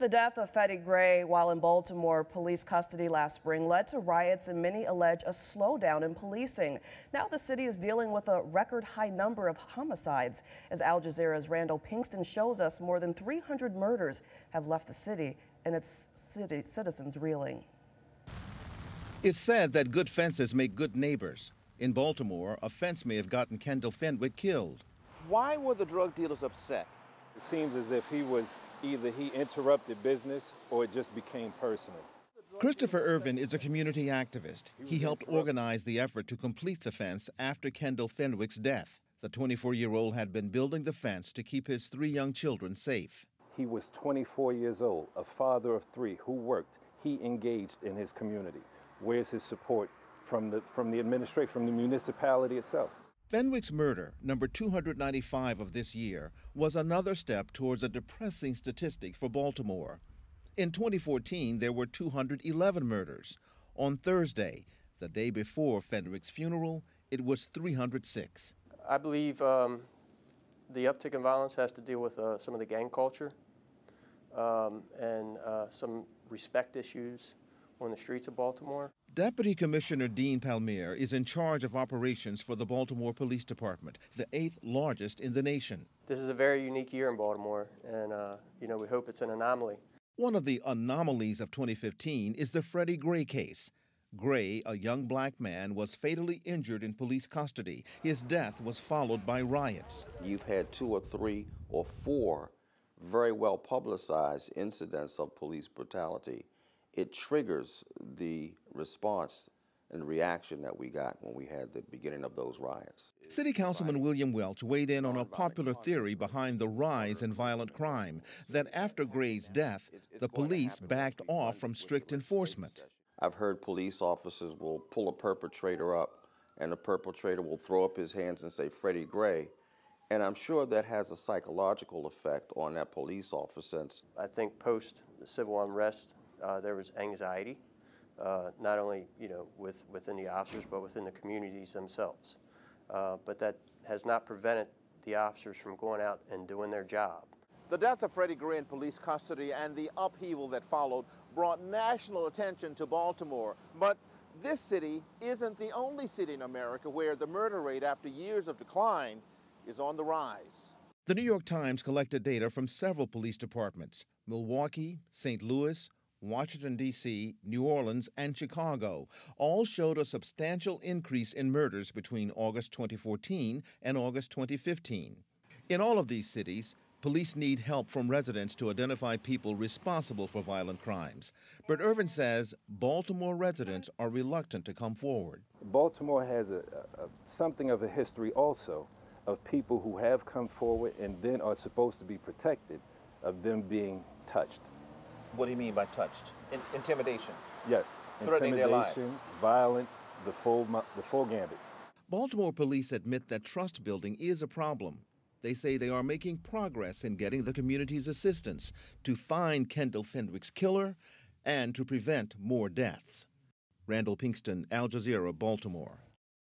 The death of Freddie Gray while in Baltimore police custody last spring led to riots, and many allege a slowdown in policing. Now the city is dealing with a record high number of homicides. As Al Jazeera's Randall Pinkston shows us, more than 300 murders have left the city, and its citizens reeling. It's said that good fences make good neighbors. In Baltimore, a fence may have gotten Kendal Fenwick killed. Why were the drug dealers upset? It seems as if either he interrupted business or it just became personal. Christopher Ervin is a community activist. He helped organize the effort to complete the fence after Kendal Fenwick's death. The 24-year-old had been building the fence to keep his 3 young children safe. He was 24 years old, a father of 3 who worked. He engaged in his community. Where's his support from the administration, from the municipality itself? Fenwick's murder, number 295 of this year, was another step towards a depressing statistic for Baltimore. In 2014, there were 211 murders. On Thursday, the day before Fenwick's funeral, it was 306. I believe the uptick in violence has to deal with some of the gang culture and some respect issues on the streets of Baltimore. Deputy Commissioner Dean PALMERE is in charge of operations for the Baltimore Police Department, the 8th largest in the nation. This is a very unique year in Baltimore, and we hope it's an anomaly. One of the anomalies of 2015 is the Freddie Gray case. Gray, a young black man, was fatally injured in police custody. His death was followed by riots. You've had 2 or 3 or 4 very well publicized incidents of police brutality. It triggers the response and reaction that we got when we had the beginning of those riots. City Councilman William Welch weighed in on a popular theory behind the rise in violent crime, that after Gray's death, the police backed off from strict enforcement. I've heard police officers will pull a perpetrator up, and the perpetrator will throw up his hands and say, "Freddie Gray." And I'm sure that has a psychological effect on that police officer. I think post the civil unrest, there was anxiety, not only within the officers, but within the communities themselves. But that has not prevented the officers from going out and doing their job. The death of Freddie Gray in police custody and the upheaval that followed brought national attention to Baltimore. But this city isn't the only city in America where the murder rate, after years of decline, is on the rise. The New York Times collected data from several police departments: Milwaukee, St. Louis, Washington, D.C., New Orleans, and Chicago. All showed a substantial increase in murders between August 2014 and August 2015. In all of these cities, police need help from residents to identify people responsible for violent crimes. But Ervin says Baltimore residents are reluctant to come forward. Baltimore has something of a history also of people who have come forward and then are supposed to be protected of them being touched. What do you mean by touched? Intimidation? Yes, threatening their lives. Intimidation, violence, the full gambit. Baltimore police admit that trust building is a problem. They say they are making progress in getting the community's assistance to find Kendal Fenwick's killer and to prevent more deaths. Randall Pinkston, Al Jazeera, Baltimore.